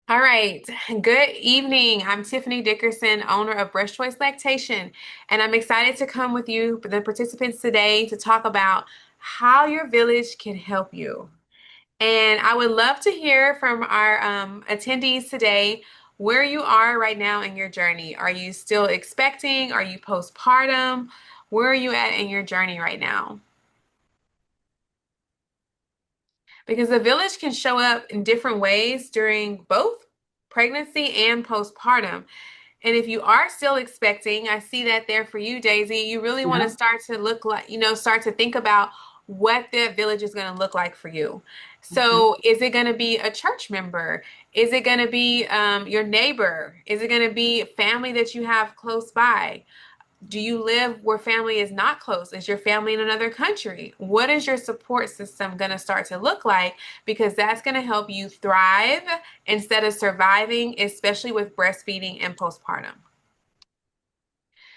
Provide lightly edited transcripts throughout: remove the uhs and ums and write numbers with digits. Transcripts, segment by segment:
All right. Good evening. I'm Tiffani Dickerson, owner of Breast Choice Lactation, and I'm excited to come with you, the participants today, to talk about how your village can help you. And I would love to hear from our attendees today where you are right now in your journey. Are you still expecting? Are you postpartum? Where are you at in your journey right now? Because the village can show up in different ways during both pregnancy and postpartum. And if you are still expecting, I see that there for you, Daisy. You really want to Yeah. start to look like, start to think about what that village is going to look like for you. Okay. So, is it going to be a church member? Is it going to be your neighbor? Is it going to be family that you have close by? Do you live where family is not close? Is your family in another country? What is your support system going to start to look like? Because that's going to help you thrive instead of surviving, especially with breastfeeding and postpartum.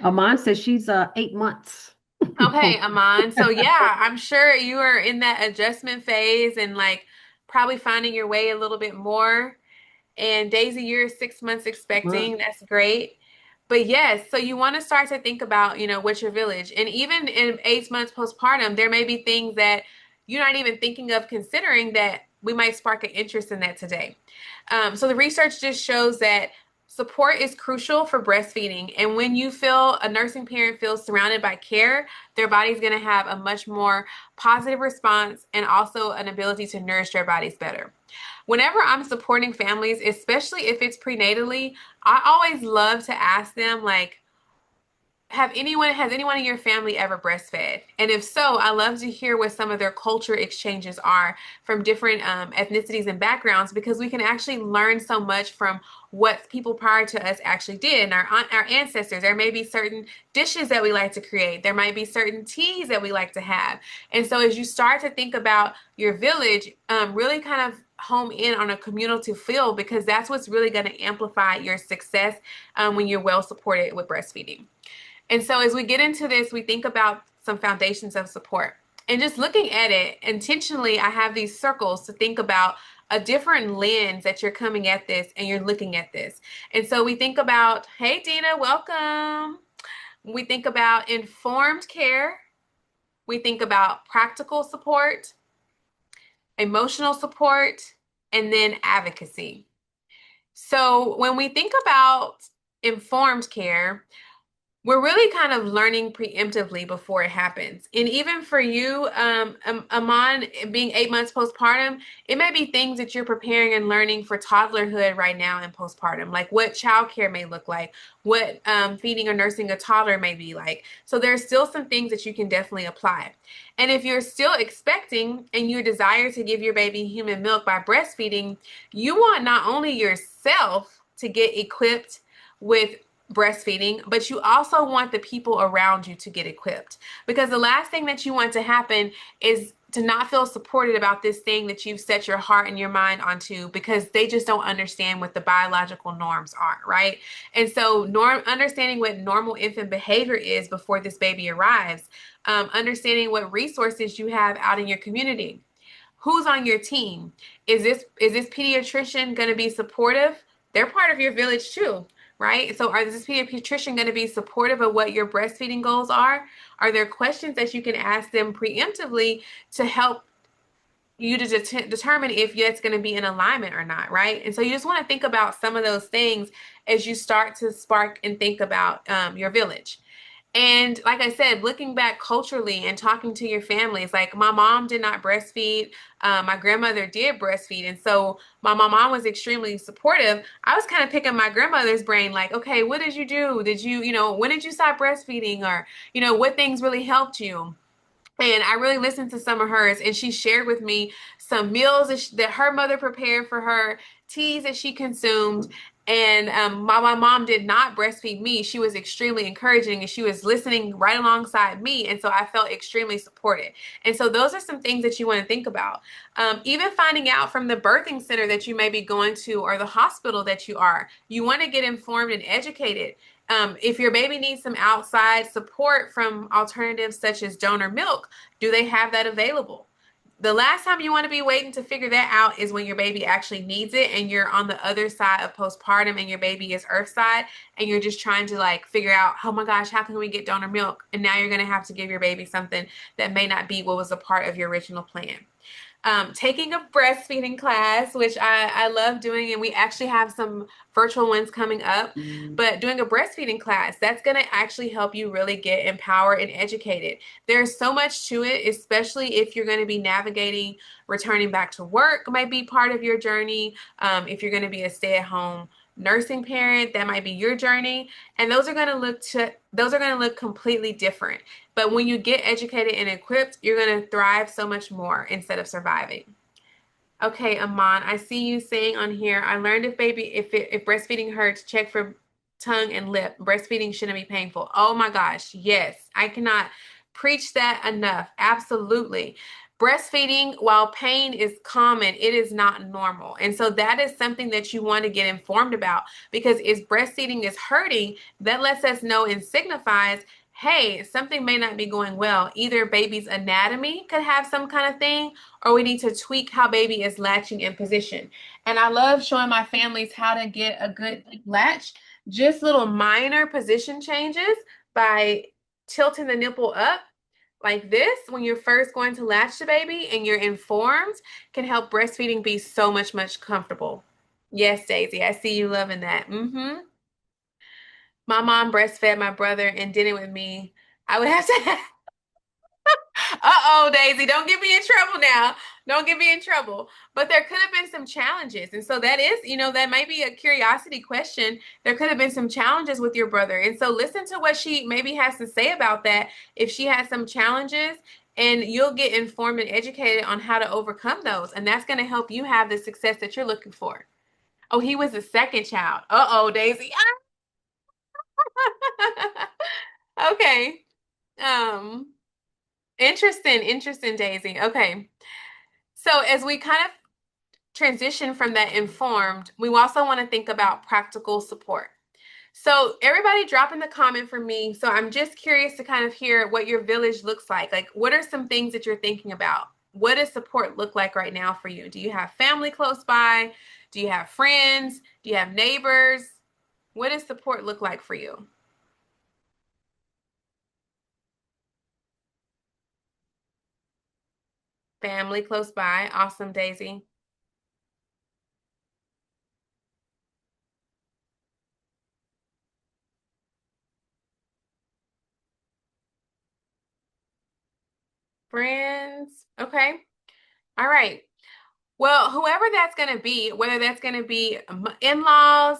Amon says she's 8 months. Okay, Aman. So yeah, I'm sure you are in that adjustment phase and like probably finding your way a little bit more. And Daisy, you're 6 months expecting. Months. That's great. But yes, so you want to start to think about, what's your village. And even in 8 months postpartum, there may be things that you're not even thinking of considering that we might spark an interest in that today. So the research just shows that support is crucial for breastfeeding. And when you feel a nursing parent feels surrounded by care, their body's going to have a much more positive response and also an ability to nourish their bodies better. Whenever I'm supporting families, especially if it's prenatally, I always love to ask them, like, has anyone in your family ever breastfed? And if so, I love to hear what some of their culture exchanges are from different ethnicities and backgrounds because we can actually learn so much from what people prior to us actually did and our ancestors. There may be certain dishes that we like to create. There might be certain teas that we like to have. And so as you start to think about your village, really kind of home in on a communal feel because that's what's really going to amplify your success when you're well supported with breastfeeding. And so as we get into this, we think about some foundations of support. And just looking at it intentionally, I have these circles to think about a different lens that you're coming at this and you're looking at this. And so we think about, hey, Dina, welcome. We think about informed care. We think about practical support, emotional support, and then advocacy. So when we think about informed care, we're really kind of learning preemptively before it happens. And even for you, Amon, being 8 months postpartum, it may be things that you're preparing and learning for toddlerhood right now in postpartum, like what childcare may look like, what feeding or nursing a toddler may be like. So there's still some things that you can definitely apply. And if you're still expecting and you desire to give your baby human milk by breastfeeding, you want not only yourself to get equipped with breastfeeding, but you also want the people around you to get equipped. Because the last thing that you want to happen is to not feel supported about this thing that you've set your heart and your mind onto because they just don't understand what the biological norms are, right? And so understanding what normal infant behavior is before this baby arrives, understanding what resources you have out in your community. Who's on your team? Is this pediatrician going to be supportive? They're part of your village too, right? So is this pediatrician going to be supportive of what your breastfeeding goals are? Are there questions that you can ask them preemptively to help you to determine if that's going to be in alignment or not, right? And so you just want to think about some of those things as you start to spark and think about your village. And like I said, looking back culturally and talking to your family, it's like my mom did not breastfeed. My grandmother did breastfeed. And so my mom was extremely supportive. I was kind of picking my grandmother's brain, like, okay, what did you do? When did you stop breastfeeding? Or, what things really helped you? And I really listened to some of hers, and she shared with me some meals that her mother prepared for her, teas that she consumed. And while my mom did not breastfeed me, she was extremely encouraging and she was listening right alongside me. And so I felt extremely supported. And so those are some things that you want to think about. Even finding out from the birthing center that you may be going to or the hospital that you want to get informed and educated. If your baby needs some outside support from alternatives such as donor milk, do they have that available? The last time you want to be waiting to figure that out is when your baby actually needs it and you're on the other side of postpartum and your baby is earthside and you're just trying to like figure out, oh my gosh, how can we get donor milk? And now you're going to have to give your baby something that may not be what was a part of your original plan. Taking a breastfeeding class, which I love doing, and we actually have some virtual ones coming up. But doing a breastfeeding class, that's going to actually help you really get empowered and educated. There's so much to it, especially if you're going to be navigating returning back to work, might be part of your journey. If you're going to be a stay-at-home nursing parent, that might be your journey, and those are going to look completely different. But when you get educated and equipped, you're going to thrive so much more instead of surviving. Okay, Amon, I see you saying on here, I learned if breastfeeding hurts, check for tongue and lip. Breastfeeding shouldn't be painful. Oh my gosh, yes. I cannot preach that enough. Absolutely. Breastfeeding, while pain is common, it is not normal. And so that is something that you want to get informed about because if breastfeeding is hurting, that lets us know and signifies, hey, something may not be going well. Either baby's anatomy could have some kind of thing, or we need to tweak how baby is latching in position. And I love showing my families how to get a good latch, just little minor position changes by tilting the nipple up like this when you're first going to latch the baby and you're informed can help breastfeeding be so much comfortable. Yes, Daisy, I see you loving that. My mom breastfed my brother and did it with me. I would have to Uh-oh, Daisy, don't get me in trouble now. Don't get me in trouble. But there could have been some challenges. And so that is, that might be a curiosity question. There could have been some challenges with your brother. And so listen to what she maybe has to say about that if she has some challenges, and you'll get informed and educated on how to overcome those. And that's going to help you have the success that you're looking for. Oh, he was the second child. Uh-oh, Daisy. Okay. Um, interesting, Daisy. Okay. So as we kind of transition from that informed, we also want to think about practical support. So everybody drop in the comment for me. So I'm just curious to kind of hear what your village looks like. Like, what are some things that you're thinking about? What does support look like right now for you? Do you have family close by? Do you have friends? Do you have neighbors? What does support look like for you? Family close by. Awesome, Daisy. Friends. Okay. All right. Well, whoever that's going to be, whether that's going to be in-laws,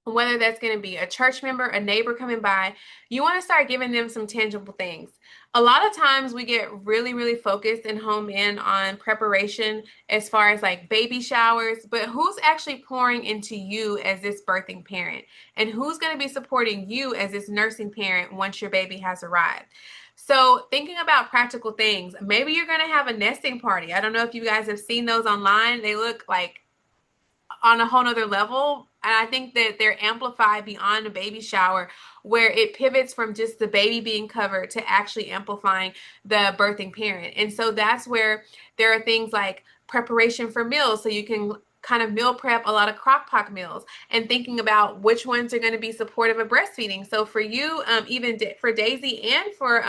whether that's going to be a church member, a neighbor coming by, you want to start giving them some tangible things. A lot of times we get really focused and home in on preparation as far as like baby showers, but who's actually pouring into you as this birthing parent? And who's going to be supporting you as this nursing parent once your baby has arrived? So thinking about practical things, maybe you're going to have a nesting party. I don't know if you guys have seen those online. They look like on a whole nother level. And I think that they're amplified beyond a baby shower, where it pivots from just the baby being covered to actually amplifying the birthing parent. And so that's where there are things like preparation for meals. So you can kind of meal prep a lot of crock pot meals and thinking about which ones are going to be supportive of breastfeeding. So for you, even for Daisy and for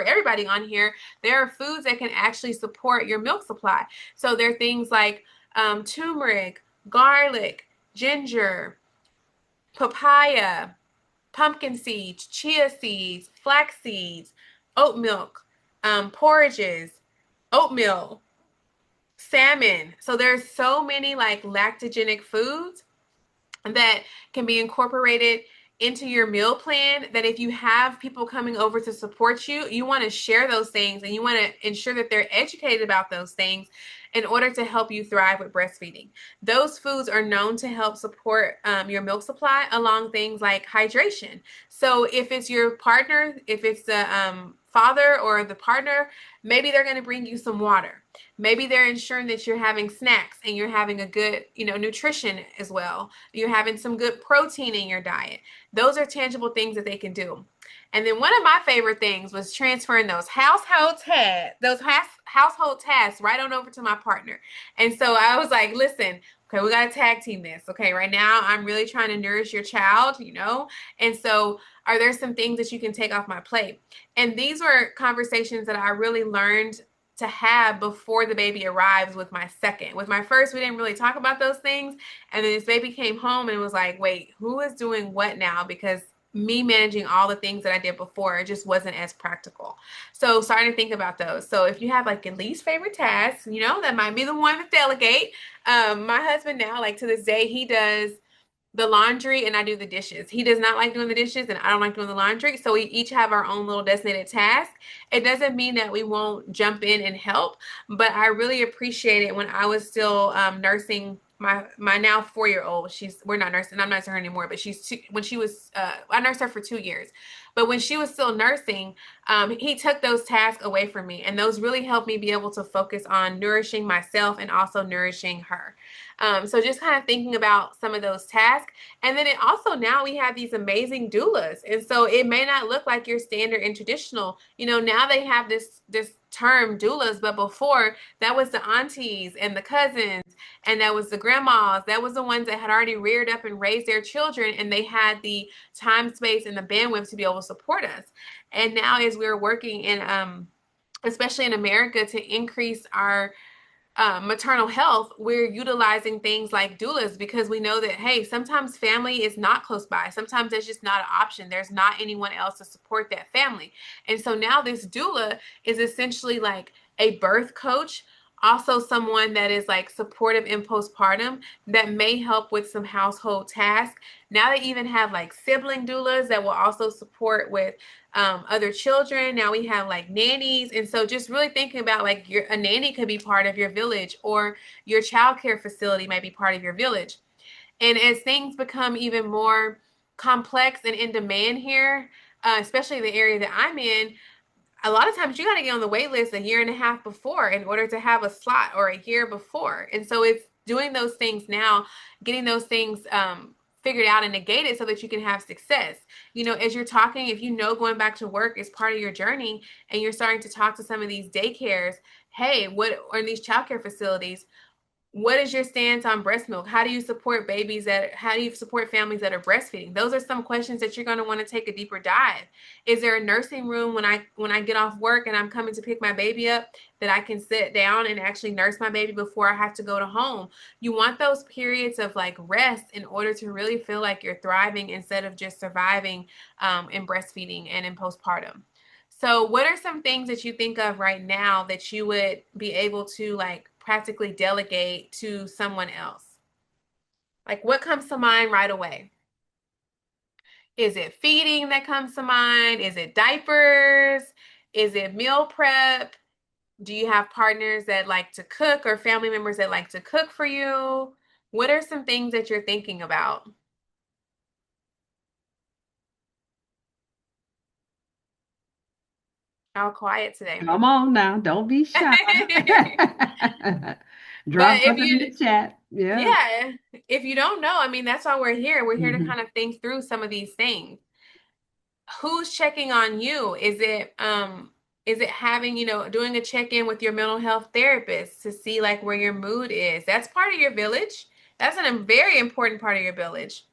everybody on here, there are foods that can actually support your milk supply. So there are things like turmeric, garlic, ginger, papaya, pumpkin seeds, chia seeds, flax seeds, oat milk, porridges, oatmeal, salmon. So there's so many like lactogenic foods that can be incorporated into your meal plan, that if you have people coming over to support you, you want to share those things and you want to ensure that they're educated about those things in order to help you thrive with breastfeeding. Those foods are known to help support your milk supply along things like hydration. So if it's your partner, if it's the father or the partner, maybe they're going to bring you some water. Maybe they're ensuring that you're having snacks and you're having a good, nutrition as well. You're having some good protein in your diet. Those are tangible things that they can do. And then one of my favorite things was transferring those household tasks right on over to my partner. And so I was like, listen, okay, we got to tag team this. Okay, right now I'm really trying to nourish your child, And so are there some things that you can take off my plate? And these were conversations that I really learned to have before the baby arrives with my second. With my first, we didn't really talk about those things. And then this baby came home and was like, wait, who is doing what now? Because me managing all the things that I did before, it just wasn't as practical. So starting to think about those. So if you have like your least favorite tasks, that might be the one to delegate. My husband now, like to this day, he does the laundry and I do the dishes. He does not like doing the dishes and I don't like doing the laundry. So we each have our own little designated task. It doesn't mean that we won't jump in and help, but I really appreciate it when I was still nursing my now 4-year old. We're not nursing. I'm not nursing her anymore, but when she was I nursed her for 2 years. But when she was still nursing, he took those tasks away from me, and those really helped me be able to focus on nourishing myself and also nourishing her. So just kind of thinking about some of those tasks. And then it also now we have these amazing doulas. And so it may not look like your standard and traditional. Now they have this term doulas, but before that was the aunties and the cousins and that was the grandmas. That was the ones that had already reared up and raised their children and they had the time, space, and the bandwidth to be able to support us. And now as we're working in especially in America to increase our maternal health, we're utilizing things like doulas because we know that, hey, sometimes family is not close by. Sometimes there's just not an option. There's not anyone else to support that family. And so now this doula is essentially like a birth coach, also someone that is like supportive in postpartum that may help with some household tasks. Now they even have like sibling doulas that will also support with other children. Now we have like nannies. And so just really thinking about like a nanny could be part of your village or your childcare facility might be part of your village. And as things become even more complex and in demand here, especially the area that I'm in, a lot of times you got to get on the wait list a year and a half before in order to have a slot or a year before. And so it's doing those things now, getting those things figured out and negated so that you can have success. As you're talking, if going back to work is part of your journey and you're starting to talk to some of these daycares, hey, what or in these childcare facilities, what is your stance on breast milk? How do you support families that are breastfeeding? Those are some questions that you're going to want to take a deeper dive. Is there a nursing room when I get off work and I'm coming to pick my baby up that I can sit down and actually nurse my baby before I have to go to home? You want those periods of like rest in order to really feel like you're thriving instead of just surviving in breastfeeding and in postpartum. So, what are some things that you think of right now that you would be able to like practically delegate to someone else? Like, what comes to mind right away? Is it feeding that comes to mind? Is it diapers? Is it meal prep? Do you have partners that like to cook or family members that like to cook for you? What are some things that you're thinking about? All quiet today. Come on now, don't be shy. But Drop if something in you the chat. Yeah. Yeah, if you don't know, I mean, that's why we're here. We're here to Mhm. kind of think through some of these things. Who's checking on you? Is it having, doing a check-in with your mental health therapist to see like where your mood is? That's part of your village. That's a very important part of your village.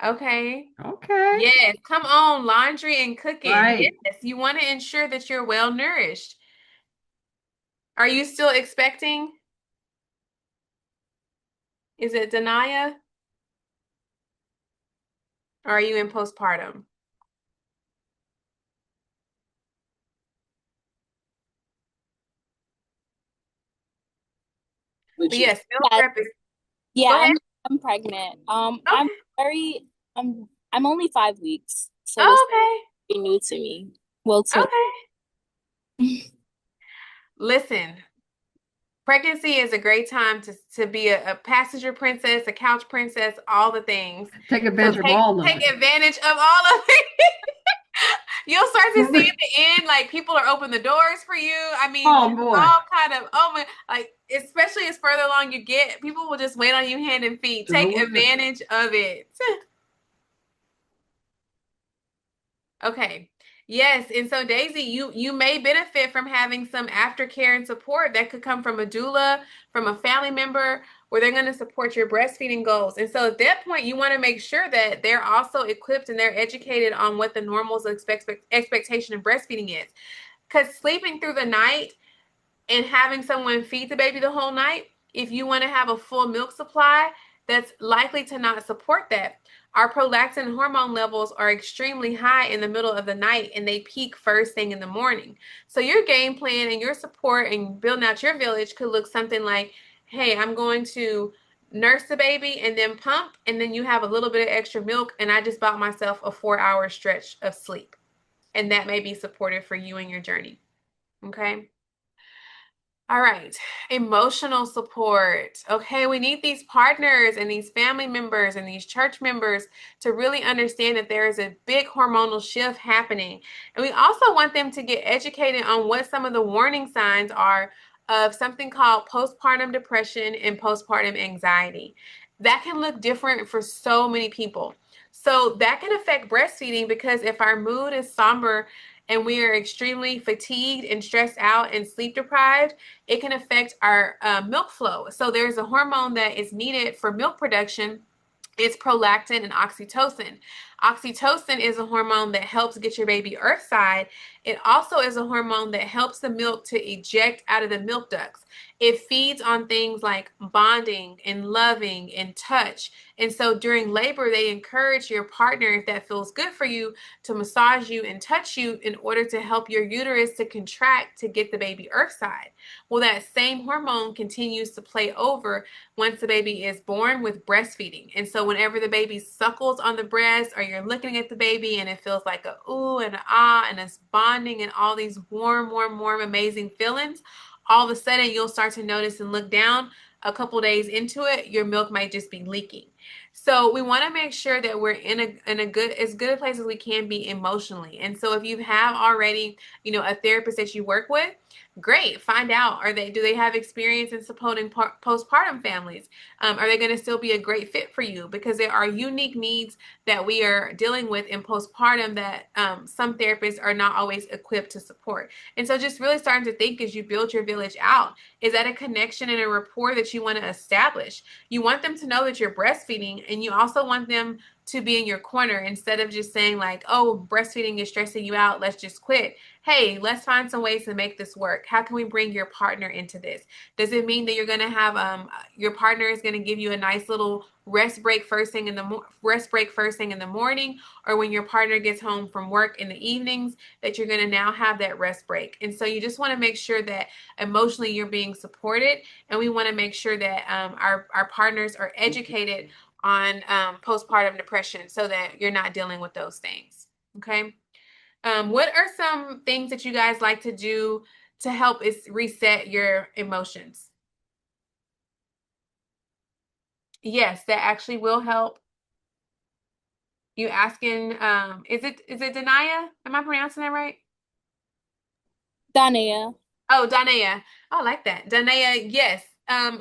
Okay. Okay. Yes, come on, laundry and cooking. Right. Yes, you want to ensure that you're well nourished. Are you still expecting? Is it Denia? Or are you in postpartum? But Which is yes, meal yeah, prep is. Go yeah, ahead. I'm pregnant. I'm Okay. very I'm only 5 weeks, so this is Oh, pretty new to me. Well, okay. to Okay. Listen, pregnancy is a great time to be a passenger princess, a couch princess, all the things. Take So advantage of take all of take it. advantage of all of it. You'll start to see at the end, like people are opening the doors for you. I mean, Oh it's boy. all kind of oh my, like especially as further along you get, people will just wait on you hand and feet. Take So advantage of it. Okay. Yes, and so Daisy, you may benefit from having some aftercare and support that could come from a doula, from a family member, where they're going to support your breastfeeding goals. And so at that point, you want to make sure that they're also equipped and they're educated on what the normals expectation of breastfeeding is. Because sleeping through the night and having someone feed the baby the whole night, if you want to have a full milk supply, that's likely to not support that. Our prolactin hormone levels are extremely high in the middle of the night and they peak first thing in the morning. So your game plan and your support and building out your village could look something like, hey, I'm going to nurse the baby and then pump, and then you have a little bit of extra milk, and I just bought myself a 4 hour stretch of sleep. And that may be supportive for you and your journey. Okay. All right, emotional support. Okay, we need these partners and these family members and these church members to really understand that there is a big hormonal shift happening. And we also want them to get educated on what some of the warning signs are of something called postpartum depression and postpartum anxiety. That can look different for so many people. So that can affect breastfeeding because if our mood is somber and we are extremely fatigued and stressed out and sleep deprived, it can affect our milk flow. So there's a hormone that is needed for milk production. It's prolactin and oxytocin. Oxytocin is a hormone that helps get your baby earthside. It also is a hormone that helps the milk to eject out of the milk ducts. It feeds on things like bonding and loving and touch. And so during labor, they encourage your partner, if that feels good for you, to massage you and touch you in order to help your uterus to contract to get the baby earthside. Well, that same hormone continues to play over once the baby is born with breastfeeding. And so whenever the baby suckles on the breast or you're looking at the baby and it feels like a ooh and a ah and it's bonding and all these warm, amazing feelings, all of a sudden you'll start to notice and look down a couple days into it, your milk might just be leaking. So we want to make sure that we're in a good as good a place as we can be emotionally. And so if you have already, a therapist that you work with, great. Find out, do they have experience in supporting postpartum families? Are they going to still be a great fit for you? Because there are unique needs that we are dealing with in postpartum that some therapists are not always equipped to support. And so just really starting to think as you build your village out, is that a connection and a rapport that you want to establish? You want them to know that you're breastfeeding, and you also want them to be in your corner instead of just saying like, oh, breastfeeding is stressing you out, let's just quit. Hey, let's find some ways to make this work. How can we bring your partner into this? Does it mean that you're going to have your partner is going to give you a nice little rest break first thing in the morning, or when your partner gets home from work in the evenings, that you're going to now have that rest break? And so you just want to make sure that emotionally you're being supported, and we want to make sure that our partners are educated on postpartum depression so that you're not dealing with those things. Okay. What are some things that you guys like to do to help is reset your emotions? Yes, that actually will help. You asking, is it Dania? Am I pronouncing that right? Dania. Oh, Danae. I like that. Danae, yes.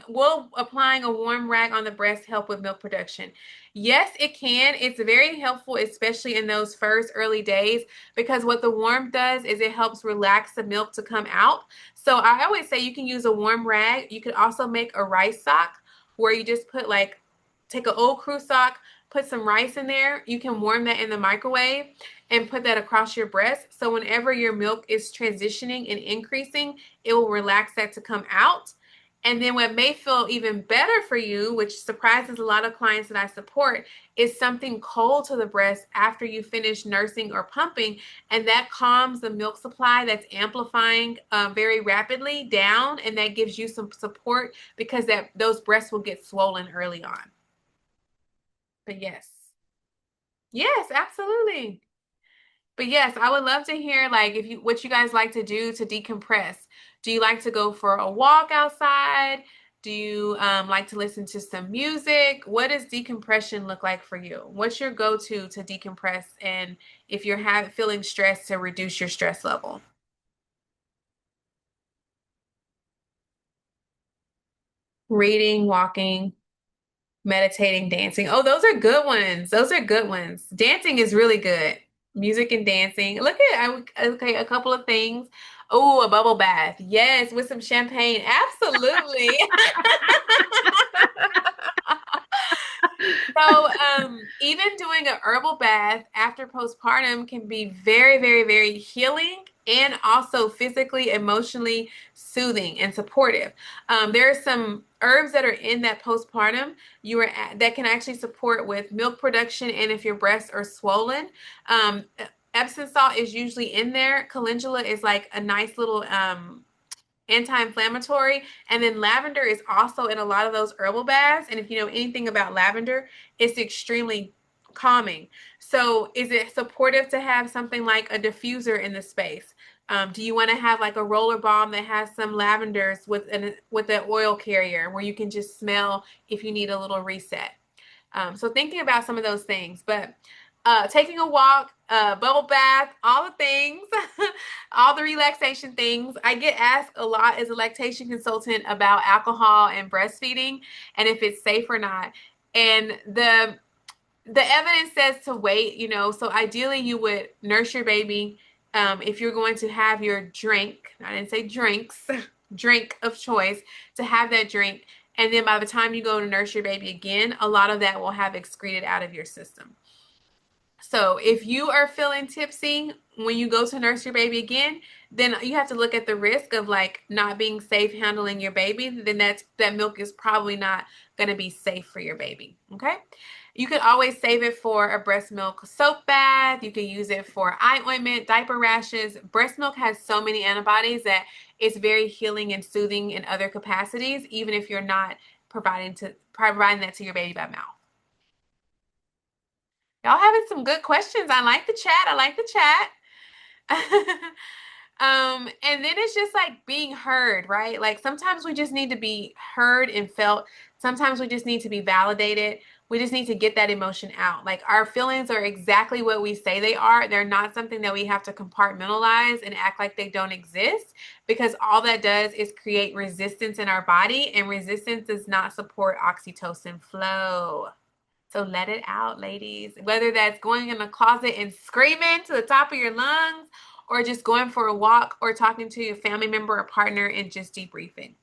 Will applying a warm rag on the breast help with milk production? Yes, it can. It's very helpful, especially in those first early days, because what the warmth does is it helps relax the milk to come out. So I always say you can use a warm rag. You could also make a rice sock where you just take an old crew sock, put some rice in there. You can warm that in the microwave and put that across your breast. So whenever your milk is transitioning and increasing, it will relax that to come out. And then what may feel even better for you, which surprises a lot of clients that I support, is something cold to the breast after you finish nursing or pumping. And that calms the milk supply that's amplifying very rapidly down. And that gives you some support because those breasts will get swollen early on. But yes. Yes, absolutely. But yes, I would love to hear like if you what you guys like to do to decompress. Do you like to go for a walk outside? Do you like to listen to some music? What does decompression look like for you? What's your go-to to decompress and if you're feeling stressed to reduce your stress level? Reading, walking, meditating, dancing. Oh, those are good ones. Those are good ones. Dancing is really good. Music and dancing. Look at, okay, a couple of things. Oh, a bubble bath. Yes, with some champagne. Absolutely. So, even doing a herbal bath after postpartum can be very, very, very healing and also physically, emotionally soothing and supportive. There are some herbs that are in that postpartum that can actually support with milk production and if your breasts are swollen. Um, Epsom salt is usually in there. Calendula is like a nice little anti-inflammatory, and then lavender is also in a lot of those herbal baths, and if you know anything about lavender, it's extremely calming. So is it supportive to have something like a diffuser in the space? Do you want to have like a roller balm that has some lavenders with an oil carrier where you can just smell if you need a little reset? So thinking about some of those things, but taking a walk, bubble bath, all the things, all the relaxation things. I get asked a lot as a lactation consultant about alcohol and breastfeeding and if it's safe or not. And the evidence says to wait, so ideally you would nurse your baby if you're going to have your drink. I didn't say drinks, drink of choice, to have that drink. And then by the time you go to nurse your baby again, a lot of that will have excreted out of your system. So if you are feeling tipsy when you go to nurse your baby again, then you have to look at the risk of like not being safe handling your baby. Then that milk is probably not going to be safe for your baby. Okay. You could always save it for a breast milk soap bath. You can use it for eye ointment, diaper rashes. Breast milk has so many antibodies that it's very healing and soothing in other capacities, even if you're not providing that to your baby by mouth. Y'all having some good questions. I like the chat. I like the chat. And then it's just like being heard, right? Like sometimes we just need to be heard and felt. Sometimes we just need to be validated. We just need to get that emotion out. Like our feelings are exactly what we say they are. They're not something that we have to compartmentalize and act like they don't exist because all that does is create resistance in our body, and resistance does not support oxytocin flow. So let it out, ladies. Whether that's going in the closet and screaming to the top of your lungs, or just going for a walk, or talking to your family member or partner and just debriefing.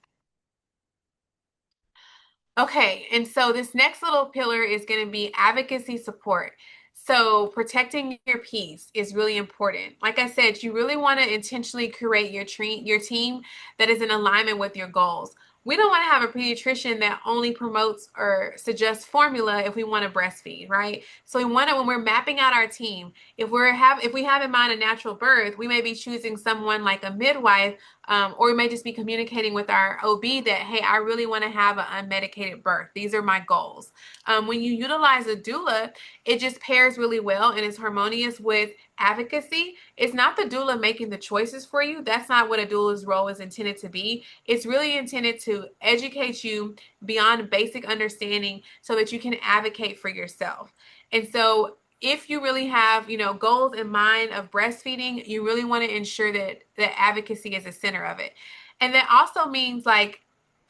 Okay, and so this next little pillar is going to be advocacy support. So protecting your peace is really important. Like I said, you really want to intentionally create your team that is in alignment with your goals. We don't want to have a pediatrician that only promotes or suggests formula if we want to breastfeed, right? So we want to, when we're mapping out our team, if we have in mind a natural birth, we may be choosing someone like a midwife, or we may just be communicating with our OB that, hey, I really want to have an unmedicated birth. These are my goals. When you utilize a doula, it just pairs really well and is harmonious with advocacy. It's not the doula making the choices for you. That's not what a doula's role is intended to be. It's really intended to educate you beyond basic understanding so that you can advocate for yourself. And so if you really have, goals in mind of breastfeeding, you really want to ensure that advocacy is the center of it. And that also means like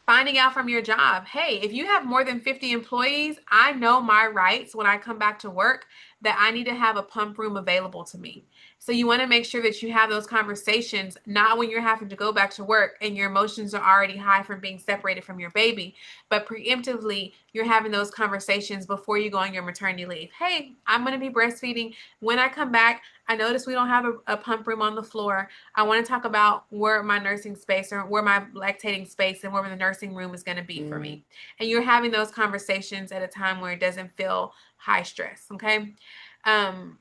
finding out from your job, hey, if you have more than 50 employees, I know my rights when I come back to work that I need to have a pump room available to me. So you want to make sure that you have those conversations, not when you're having to go back to work and your emotions are already high from being separated from your baby, but preemptively, you're having those conversations before you go on your maternity leave. Hey, I'm going to be breastfeeding. When I come back, I notice we don't have a pump room on the floor. I want to talk about where my nursing space or where my lactating space and where the nursing room is going to be for me. And you're having those conversations at a time where it doesn't feel high stress. Okay.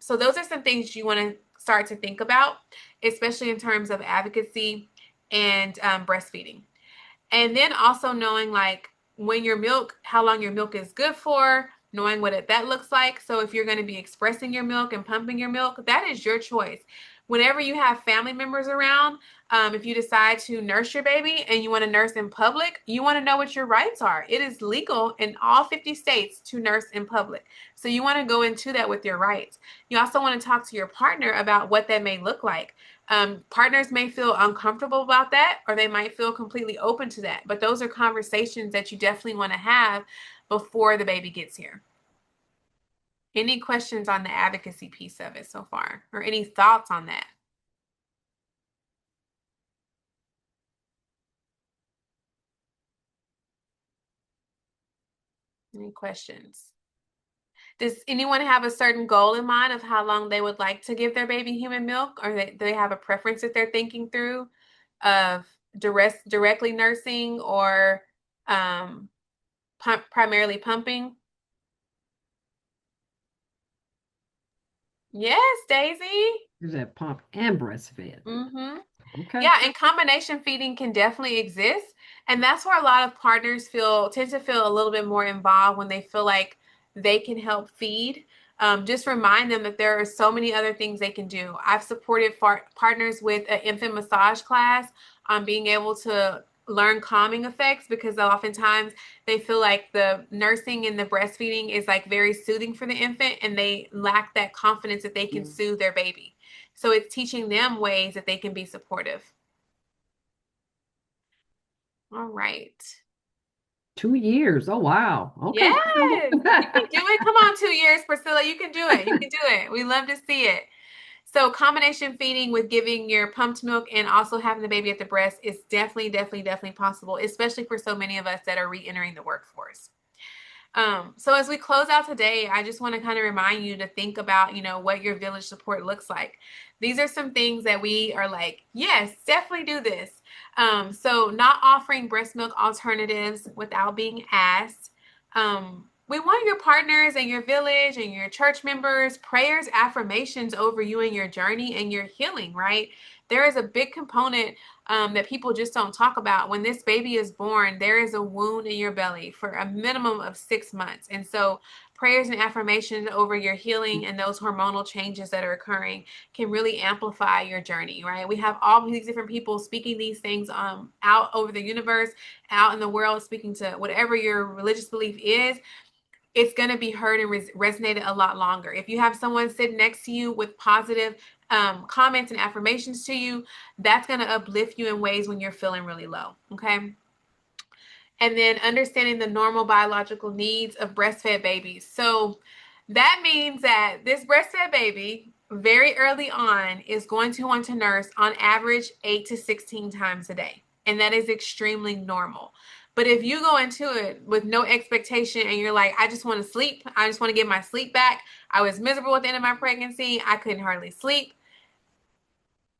So those are some things you want to start to think about, especially in terms of advocacy and breastfeeding. And then also knowing like when your milk, how long your milk is good for, knowing what that looks like. So if you're going to be expressing your milk and pumping your milk, that is your choice. Whenever you have family members around, if you decide to nurse your baby and you want to nurse in public, you want to know what your rights are. It is legal in all 50 states to nurse in public. So you want to go into that with your rights. You also want to talk to your partner about what that may look like. Partners may feel uncomfortable about that, or they might feel completely open to that. But those are conversations that you definitely want to have before the baby gets here. Any questions on the advocacy piece of it so far, or any thoughts on that? Any questions? Does anyone have a certain goal in mind of how long they would like to give their baby human milk, or do they have a preference that they're thinking through of directly nursing or um, primarily pumping? Yes, Daisy. Is that pump and breastfed? Mm-hmm. Okay. Yeah, and combination feeding can definitely exist. And that's where a lot of partners tend to feel a little bit more involved when they feel like they can help feed. Just remind them that there are so many other things they can do. I've supported partners with an infant massage class on being able to learn calming effects because oftentimes they feel like the nursing and the breastfeeding is like very soothing for the infant and they lack that confidence that they can soothe their baby. So it's teaching them ways that they can be supportive. All right. 2 years. Oh, wow. Okay, Priscilla. Yes, you can do it. Come on, 2 years, Priscilla. You can do it. You can do it. We love to see it. So combination feeding with giving your pumped milk and also having the baby at the breast is definitely, definitely, definitely possible, especially for so many of us that are re-entering the workforce. So as we close out today, I just want to kind of remind you to think about, what your village support looks like. These are some things that we are like, yes, definitely do this. So not offering breast milk alternatives without being asked. We want your partners and your village and your church members, prayers, affirmations over you and your journey and your healing, right? There is a big component that people just don't talk about. When this baby is born, there is a wound in your belly for a minimum of 6 months. And so, prayers and affirmations over your healing and those hormonal changes that are occurring can really amplify your journey, right? We have all these different people speaking these things out over the universe, out in the world, speaking to whatever your religious belief is. It's going to be heard and resonated a lot longer. If you have someone sitting next to you with positive comments and affirmations to you, that's going to uplift you in ways when you're feeling really low. Okay. And then understanding the normal biological needs of breastfed babies. So that means that this breastfed baby, very early on, is going to want to nurse on average 8 to 16 times a day. And that is extremely normal. But if you go into it with no expectation and you're like, I just want to sleep, I just want to get my sleep back. I was miserable at the end of my pregnancy. I couldn't hardly sleep.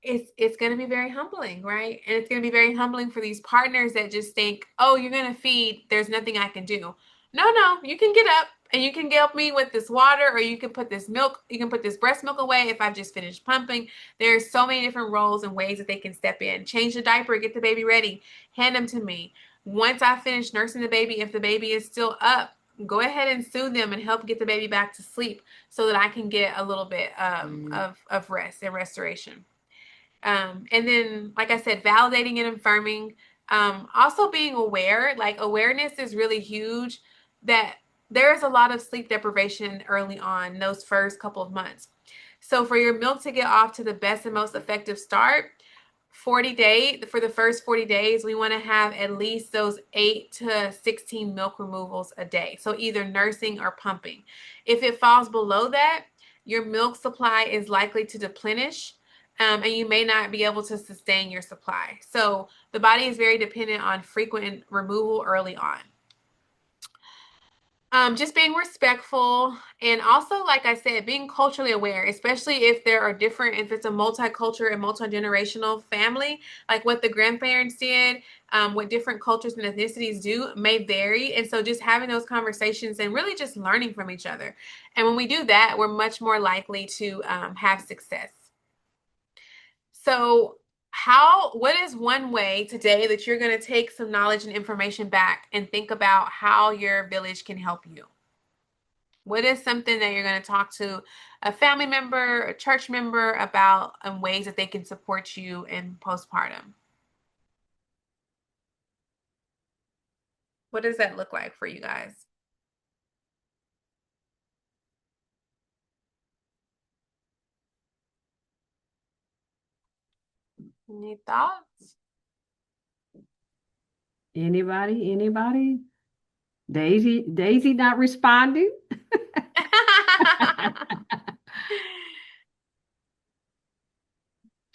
It's going to be very humbling, right? And it's going to be very humbling for these partners that just think, oh, you're going to feed, there's nothing I can do. No, you can get up and you can help me with this water, or you can put this milk, you can put this breast milk away if I've just finished pumping. There's so many different roles and ways that they can step in. Change the diaper, get the baby ready, hand them to me. Once I finish nursing the baby, if the baby is still up, go ahead and soothe them and help get the baby back to sleep so that I can get a little bit of rest and restoration. And then, like I said, validating and affirming. Also being aware, like awareness is really huge that there is a lot of sleep deprivation early on, those first couple of months. So for your milk to get off to the best and most effective start, for the first 40 days, we want to have at least those 8 to 16 milk removals a day. So either nursing or pumping. If it falls below that, your milk supply is likely to deplenish, and you may not be able to sustain your supply. So the body is very dependent on frequent removal early on. Just being respectful and also, like I said, being culturally aware, especially if there are different, if it's a multicultural and multi-generational family, like what the grandparents did, what different cultures and ethnicities do may vary. And so just having those conversations and really just learning from each other. And when we do that, we're much more likely to have success. So, what is one way today that you're going to take some knowledge and information back and think about how your village can help you? What is something that you're going to talk to a family member, a church member about and ways that they can support you in postpartum? What does that look like for you guys? Any thoughts? Anybody? Anybody? Daisy not responding?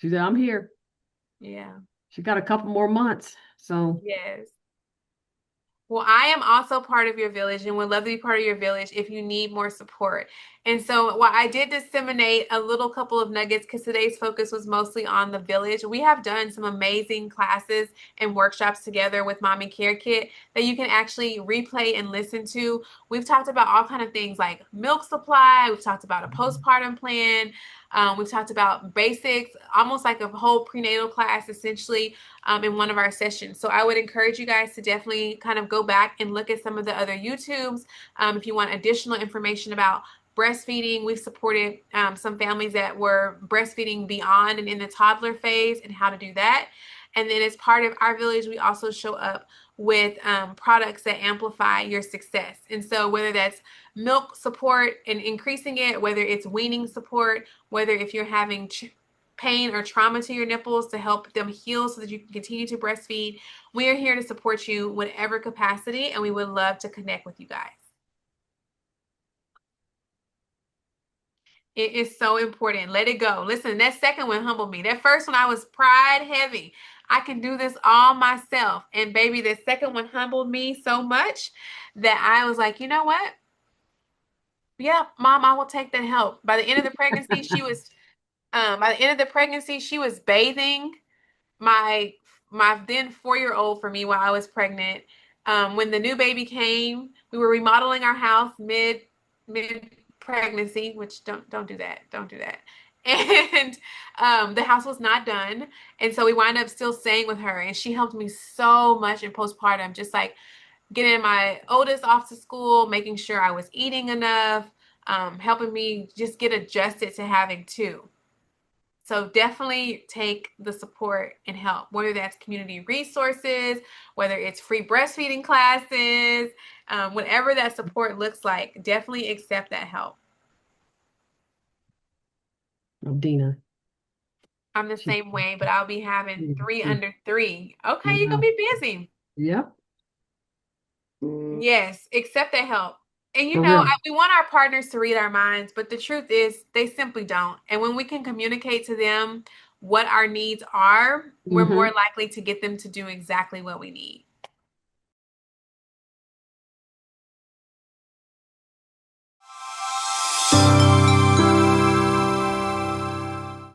She said, I'm here. Yeah. She got a couple more months. So Yes. Well, I am also part of your village and would love to be part of your village if you need more support. And so, while I did disseminate a little couple of nuggets because today's focus was mostly on the village, we have done some amazing classes and workshops together with Mommy Care Kit that you can actually replay and listen to. We've talked about all kind of things like milk supply. We've talked about a postpartum plan. We've talked about basics, almost like a whole prenatal class, essentially in one of our sessions. So I would encourage you guys to definitely kind of go back and look at some of the other YouTubes. If you want additional information about breastfeeding, we've supported some families that were breastfeeding beyond and in the toddler phase and how to do that. And then as part of our village, we also show up with products that amplify your success. And so whether that's milk support and increasing it, whether it's weaning support, whether if you're having pain or trauma to your nipples to help them heal so that you can continue to breastfeed. We are here to support you whatever capacity, and we would love to connect with you guys. It is so important. Let it go. Listen, that second one humbled me. That first one, I was pride heavy. I can do this all myself. And baby, the second one humbled me so much that I was like, you know what? Yeah, mom, I will take that help. By the end of the pregnancy, she was bathing my then 4-year-old for me while I was pregnant. When the new baby came, we were remodeling our house mid pregnancy, which don't do that. Don't do that. And the house was not done. And so we wind up still staying with her. And she helped me so much in postpartum, just like getting my oldest off to school, making sure I was eating enough, helping me just get adjusted to having two. So definitely take the support and help, whether that's community resources, whether it's free breastfeeding classes, whatever that support looks like, definitely accept that help. Dina, I'm the she, same way, but I'll be having three she, under three. Okay, you're gonna wow. be busy. Yep. Yes, accept that help. And For real. we want our partners to read our minds, but the truth is they simply don't. And when we can communicate to them what our needs are, we're more Hmm. likely to get them to do exactly what we need.